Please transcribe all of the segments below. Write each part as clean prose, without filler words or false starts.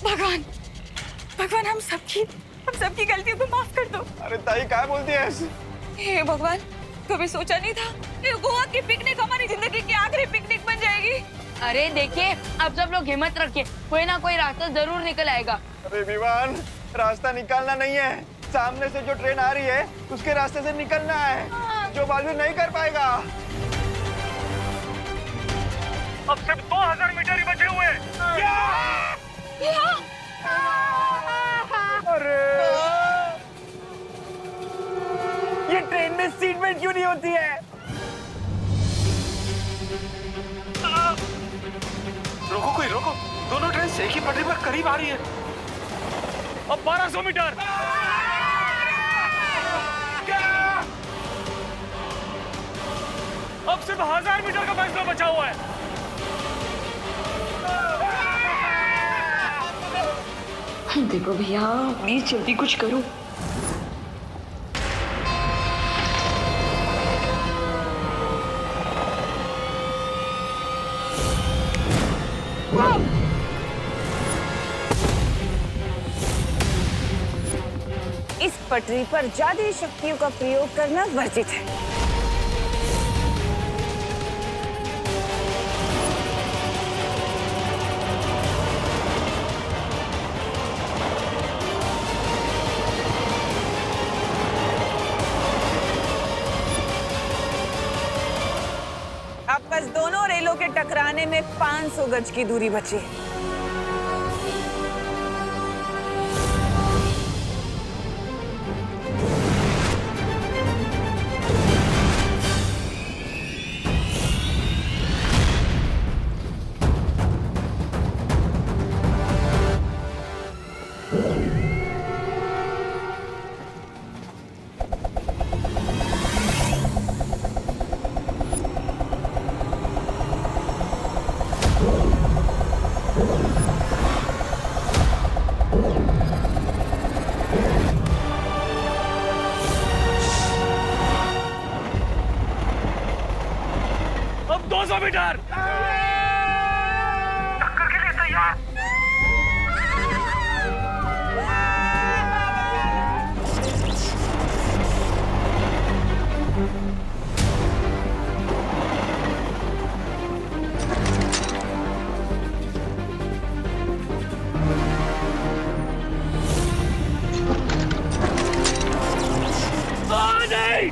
भगवान, भगवान हम सबकी गलतियों को माफ कर दो। अरे ताई क्या बोलती है ऐसे? हे भगवान, कभी सोचा नहीं था ये गोवा की पिकनिक हमारी जिंदगी की आखिरी पिकनिक बन जाएगी। अरे देखिए, अब सब लोग हिम्मत रखिए, कोई ना कोई रास्ता जरूर निकल आएगा। अरे विवान, रास्ता निकालना नहीं है, सामने से जो ट्रेन आ रही है उसके रास्ते से निकलना है, जो बालवीर नहीं कर पाएगा। अब सिर्फ 2000 मीटर ही बचे हुए हैं। अरे ये ट्रेन में सीट बेल्ट क्यों नहीं होती है? रोको कोई रोको, दोनों ट्रेन एक ही पटरी पर करीब आ रही है। अब 1200 मीटर। अब सिर्फ 1000 मीटर का फैसला बचा हुआ है। देखो भैया, प्लीज जल्दी कुछ करो। इस पटरी पर जादुई शक्तियों का प्रयोग करना वर्जित है। अब बस दोनों रेलों के टकराने में 500 गज की दूरी बची है। अब 200 मीटर। टक्कर के लिए तैयार। नहीं।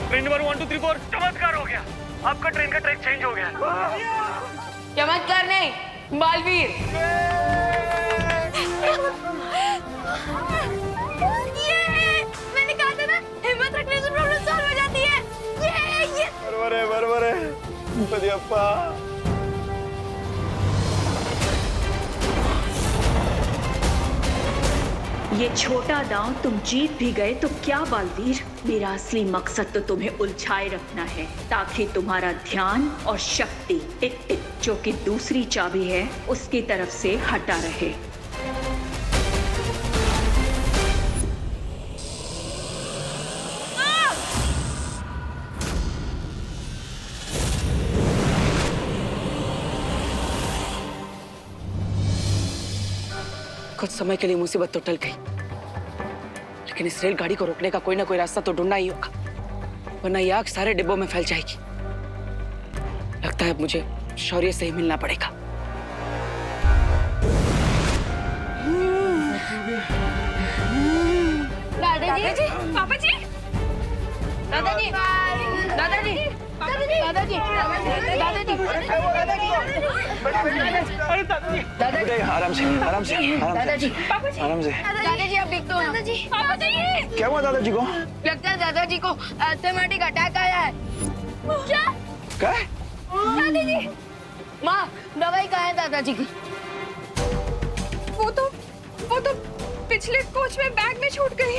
ट्रेन नंबर 1 2 3 4 चमत्कार हो गया। आपका ट्रेन का ट्रैक चेंज हो गया। चमत्कार नहीं, बालवीर। मैंने कहा था ना, हिम्मत रखने से प्रॉब्लम सॉल्व हो जाती है। ये बरोबर है बदियप्पा। ये छोटा दांव तुम जीत भी गए तो क्या बालवीर, मेरा असली मकसद तो तुम्हें उलझाए रखना है, ताकि तुम्हारा ध्यान और शक्ति टिक टिक जो कि दूसरी चाबी है उसकी तरफ से हटा रहे। कुछ समय के लिए मुसीबत तो टल गई, लेकिन इस रेलगाड़ी को रोकने का कोई ना कोई रास्ता तो ढूंढना ही होगा, वरना ये आग सारे डिब्बों में फैल जाएगी। लगता है अब मुझे शौर्य से ही मिलना पड़ेगा। दादाजी, पापा जी, दादाजी, दादाजी, दादाजी, दादाजी, दादाजी, आराम से दादाजी, आराम से। दादाजी आप देख तो दादाजी, पापा जी, क्या हुआ दादाजी को? लगता है दादाजी को अस्थमाटिक अटैक आया है। क्या? दादाजी, माँ दवाई कहाँ है दादाजी की? वो तो पिछले कोच में बैग में छूट गई।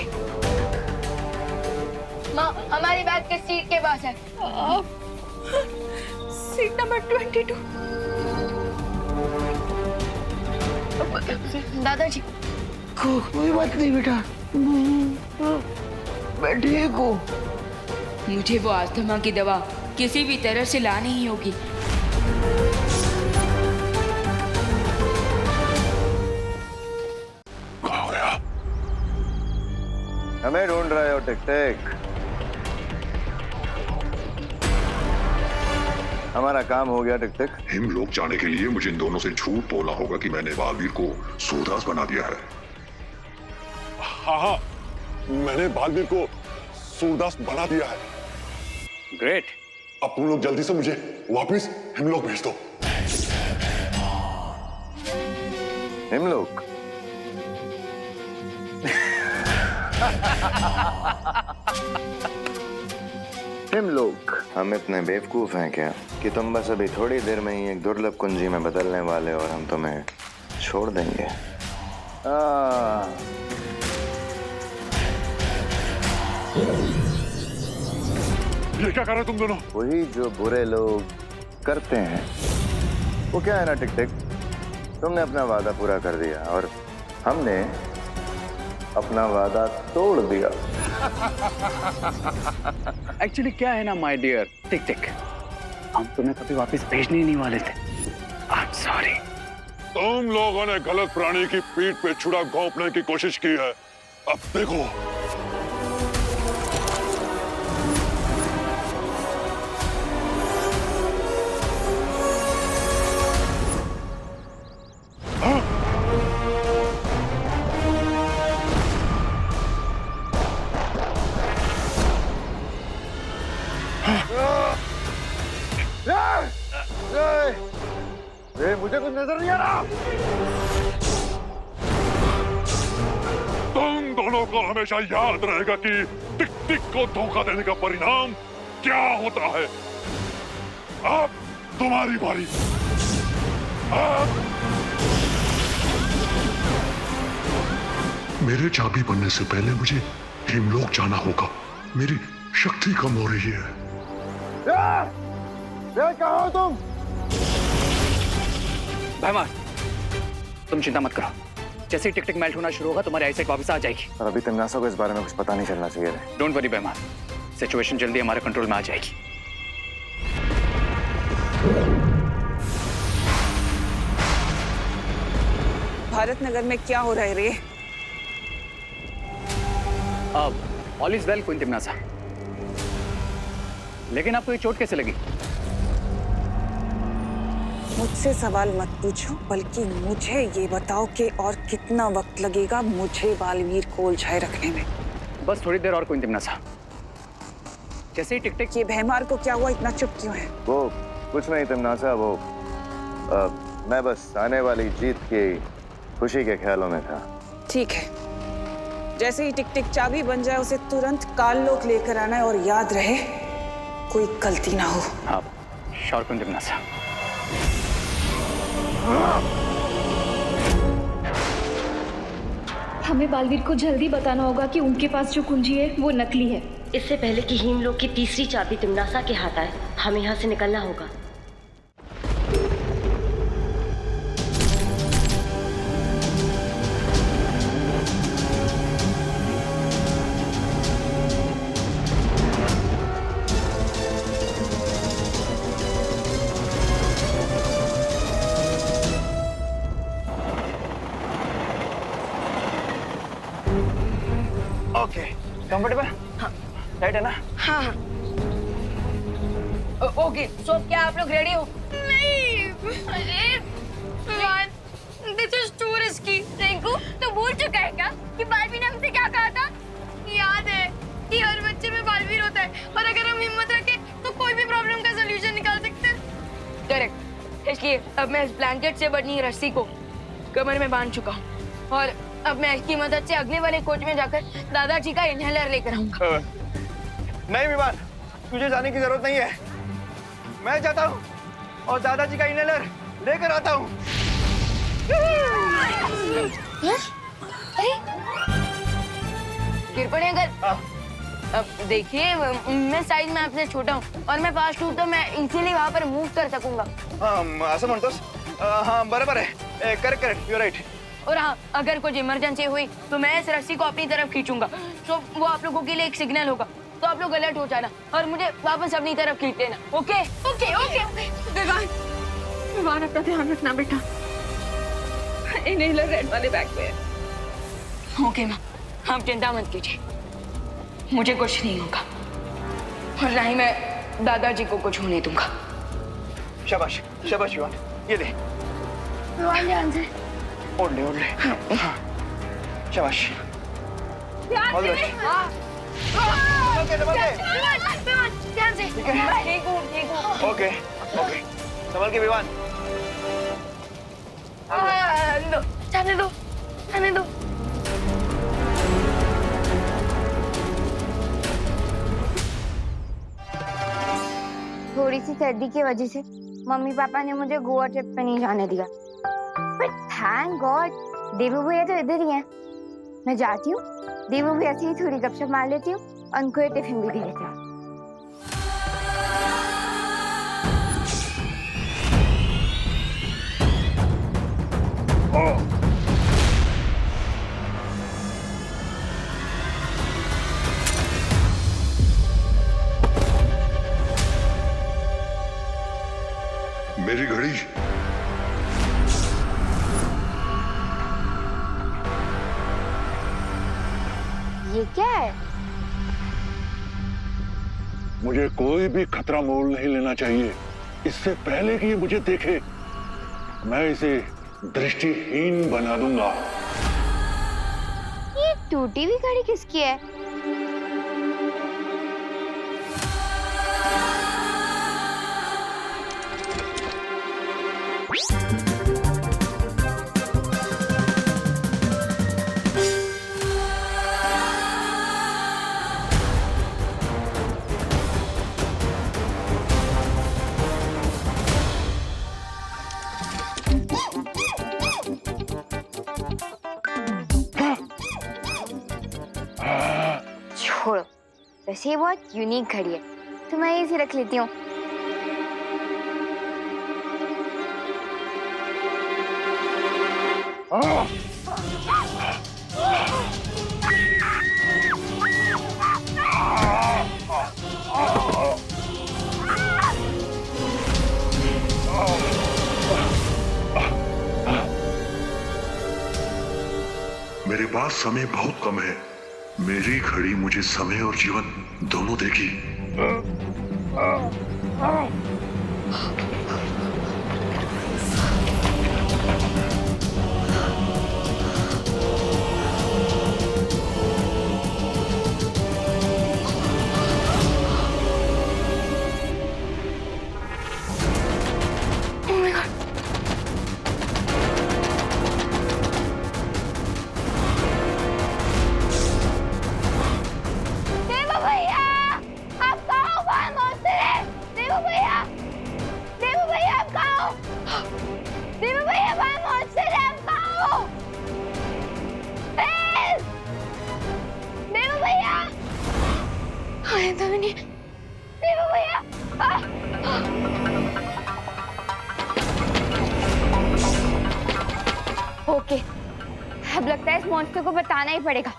माँ हमारी बैग के सीट के पास है। Seat number 22। दादाजी कोई बात नहीं बेटा, मैं ठीक हूँ। मुझे वो अस्थमा की दवा किसी भी तरह से लानी ही होगी। कहाँ गया? हमें ढूंढ रहे हो टिक टिक? हमारा काम हो गया टिक टिक। हिमलोक जाने के लिए मुझे इन दोनों से झूठ बोलना होगा कि मैंने बालवीर को सूरदास बना दिया है। हाँ, मैंने बालवीर को सूरदास बना दिया है। ग्रेट। अब तुम लोग जल्दी से मुझे वापस हिमलोक भेज दो। हिमलोक? हिमलोक? हम इतने बेवकूफ हैं क्या कि तुम बस अभी थोड़ी देर में ही एक दुर्लभ कुंजी में बदलने वाले और हम तुम्हें छोड़ देंगे। ये क्या कर रहे हो तुम दोनों? वही जो बुरे लोग करते हैं। वो क्या है ना टिक टिक, तुमने अपना वादा पूरा कर दिया और हमने अपना वादा तोड़ दिया। एक्चुअली क्या है ना माय डियर टिक टिक, हम तुम्हें कभी वापस भेजने ही नहीं वाले थे। I am sorry. तुम लोगों ने गलत प्राणी की पीठ पे छुरा घोंपने की कोशिश की है। अब देखो। मुझे कुछ नजर नहीं आ रहा। तुम दोनों को हमेशा याद रहेगा कि टिक टिक को धोखा देने का परिणाम क्या होता है। अब तुम्हारी बारी। मेरे चाबी बनने से पहले मुझे हिमलोक जाना होगा। मेरी शक्ति कम हो रही है। कहाँ हो तुम? भैमान, तुम चिंता मत करो, जैसे ही टिक टिक मेल्ट होना शुरू होगा तुम्हारी आईसाइट वापस आ जाएगी। और अभी तमन्ना को इस बारे में कुछ पता नहीं चलना चाहिए। डोंट वरी भैमान, सिचुएशन जल्दी हमारे कंट्रोल में आ जाएगी। भारत नगर में क्या हो रहा है रे? अब ऑल इज वेल क्वीन तिम्नासा, लेकिन आपको ये चोट कैसे लगी? मुझसे सवाल मत पूछो, बल्कि मुझे ये बताओ कि और कितना वक्त लगेगा मुझे बालवीर को उलझाए रखने में। बस थोड़ी देर और क्वीन तिम्नासा। जैसे ही टिक टिक। ये भैमार को क्या हुआ, इतना चुप क्यों है? वो कुछ नहीं तमन्ना, वो मैं बस आने वाली जीत की खुशी के ख्यालों में था। ठीक है, जैसे ही टिक टिक चाबी बन जाए उसे तुरंत काललोक लेकर आना है और याद रहे कोई गलती ना हो। हाँ, श्योर क्वीन तिम्नासा। हमें बालवीर को जल्दी बताना होगा कि उनके पास जो कुंजी है वो नकली है। इससे पहले कि हिमलोक की तीसरी चाबी तिम्नासा के हाथ आए, हमें यहाँ से निकलना होगा। Okay, comfortable? हाँ। राइट है ना? हाँ हाँ। ओके, सो क्या आप लोग रेडी हो? नहीं, अरे this is to risky. Rinku, तो भूल चुका है क्या कि बालवीर ने हमसे क्या कहा था? याद है कि हर बच्चे में बालवीर होता है और अगर हम हिम्मत रखें तो कोई भी प्रॉब्लम का सलूशन निकाल सकते हैं। करेक्ट, इसलिए अब मैं इस ब्लैंकेट से बनी रस्सी को कमर में बांध चुका हूँ और अब मैं इसकी मदद से अगले वाले कोच में जाकर दादाजी का इनहेलर लेकर आऊंगा। नहीं विमान, तुझे जाने की जरूरत नहीं है। मैं जाता हूँ और दादाजी का इनहेलर लेकर आता हूँ। कृपण अगर अब देखिए, मैं साइज में आपसे छोटा हूँ और मैं फास्ट हूँ तो मैं इजीली वहाँ पर मूव कर सकूंगा। हाँ, असं म्हणतोस? हाँ, बरोबर आहे। Correct correct, you right. और हाँ, अगर कुछ इमरजेंसी हुई तो मैं इस रस्सी को अपनी तरफ खींचूंगा, तो वो आप लोगों के लिए एक सिग्नल होगा, तो आप लोग अलर्ट हो जाना और मुझे वापस अपनी तरफ खींच लेना। Okay okay okay. विवान अपना ध्यान रखना बेटा, इनहेलर रेड वाले बैग में है। ओके माँ, आप चिंता मत कीजिए, मुझे कुछ नहीं होगा और ना ही मैं दादाजी को कुछ होने दूंगा। शाबाश शाबाश विवान, ये ले, ध्यान से ओढ़ ले ओढ़ ले। हाँ, शाबाश। ध्यान से। ध्यान से। ठीक हूँ। ओके ओके, संभल के विवान। जाने दो, जाने दो। थोड़ी सी सर्दी की वजह से मम्मी पापा ने मुझे गोवा ट्रिप पे नहीं जाने दिया, बट थैंक गॉड देवू भैया तो इधर ही हैं। मैं जाती हूँ, देवू भैया से ही थोड़ी गपशप मार लेती हूँ, उनको ये टिफिन भी दे देती हूँ। मेरी घड़ी। ये क्या है? मुझे कोई भी खतरा मोल नहीं लेना चाहिए इससे पहले कि ये मुझे देखे। मैं इसे दृष्टिहीन बना दूंगा। ये टूटी हुई घड़ी किसकी है? छोड़ो, वैसे ये बहुत यूनिक घड़ी है, तो मैं इसे रख लेती हूँ। मेरे पास समय बहुत कम है। मेरी घड़ी मुझे समय और जीवन दोनों देगी। ओके, अब लगता है इस मॉन्स्टर को बताना ही पड़ेगा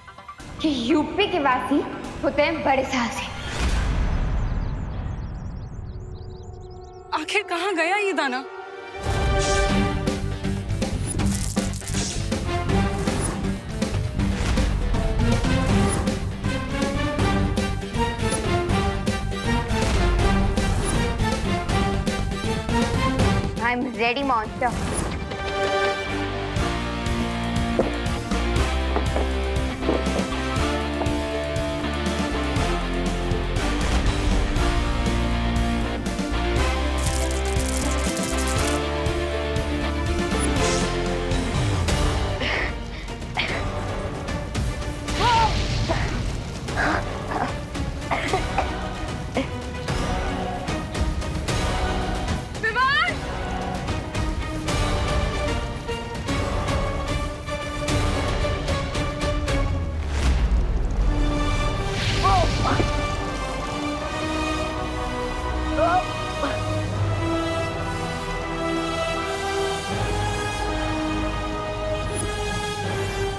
कि यूपी के वासी होते हैं बड़े साहसी। आखिर कहाँ गया ये दाना? I'm ready, monster.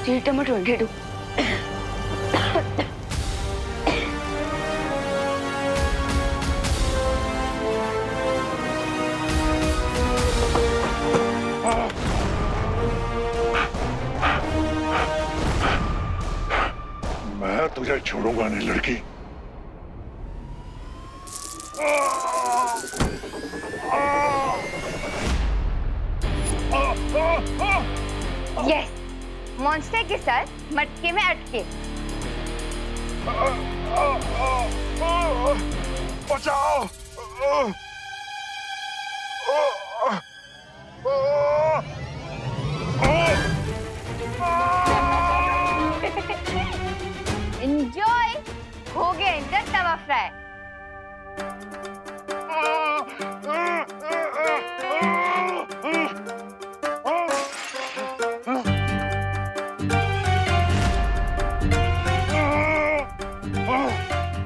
टमाटर 22. मैं तुझे छोड़ूंगा नहीं लड़की। यस, मॉन्स्टर के साथ मटके में अटके। बचाओ! एंजॉय, हो गया इनका तवा फ्राई।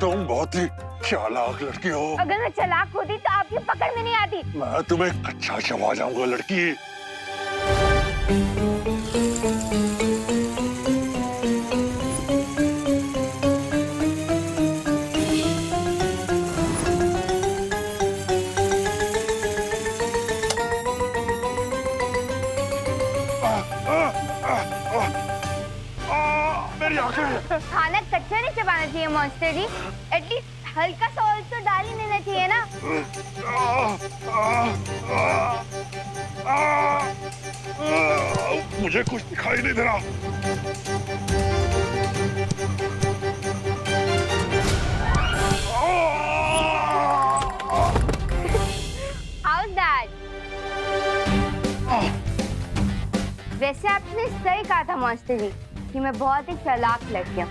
तुम बहुत ही चालाक लड़की हो। अगर मैं चालाक होती तो आपकी पकड़ में नहीं आती। मैं तुम्हें कच्चा चबा जाऊंगा लड़की। मेरी आंखें। खाना कच्चा नहीं चबाना चाहिए मॉन्स्टर जी, एटलीस्ट हल्का सा ऑयल तो डाल ही लेना चाहिए ना। मुझे कुछ दिखाई नहीं दे रहा। How's that? वैसे आपने सही कहा था मॉन्स्टर जी कि मैं बहुत ही चालाक लड़की हूँ।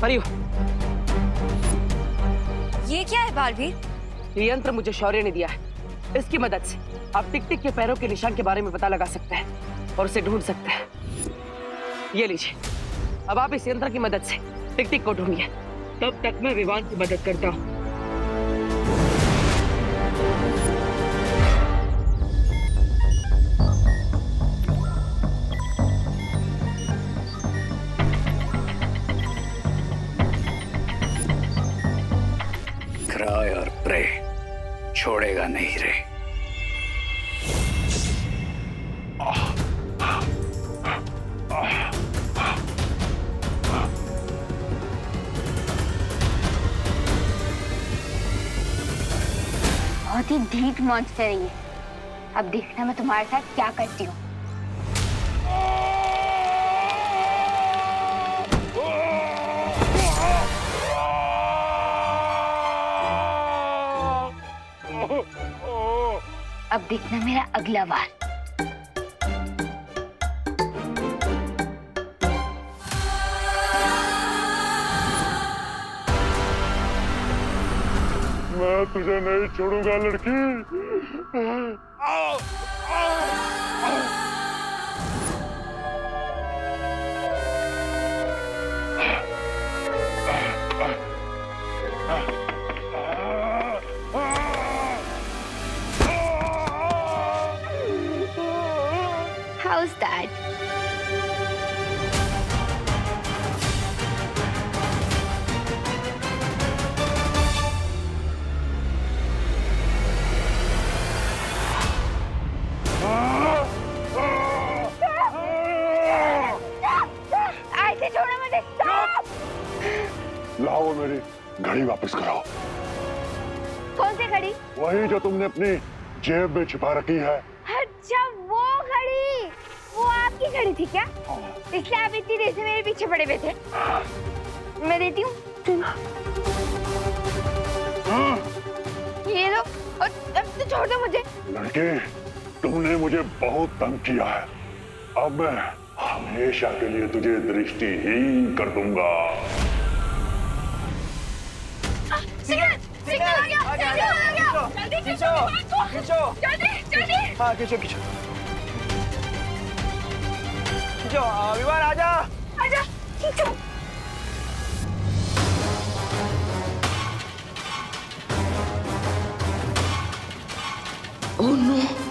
परियो, ये क्या है बालवीर? ये यंत्र मुझे शौर्य ने दिया है। इसकी मदद से आप टिक टिक के पैरों के निशान के बारे में पता लगा सकते हैं और उसे ढूंढ सकते हैं। ये लीजिए, अब आप इस यंत्र की मदद से टिक टिक को ढूंढिए। तब तक मैं विवान की मदद करता हूँ। क्राय और प्रे छोड़ेगा नहीं रे। बहुत ही ढीठ मॉन्स्टर है ये। अब देखना मैं तुम्हारे साथ क्या करती हूँ। अब देखना मेरा अगला वार। मैं तुझे नहीं छोड़ूंगा लड़की। How's that? ऐसे छोड़ो मुझे। Stop! लाओ मेरी घड़ी वापस कराओ। कौन सी घड़ी? वही जो तुमने अपनी जेब में छिपा रखी है। अच्छा वो घड़ी, वो आपकी घड़ी थी क्या? इसलिए आप इतनी देर से मेरे पीछे पड़े हुए थे। मैं देती हूँ। ये लो, और अब तो छोड़ दो मुझे। लड़के, तुमने मुझे बहुत तंग किया है। अब मैं हमेशा के लिए तुझे दृष्टिहीन कर दूंगा। सिग्नल आ गया, सिग्नल आ गया। जल्दी खींचो, जल्दी जल्दी। हाँ खींचो खींचो खींचो। विवान आजा। आजा, खींचो। Oh no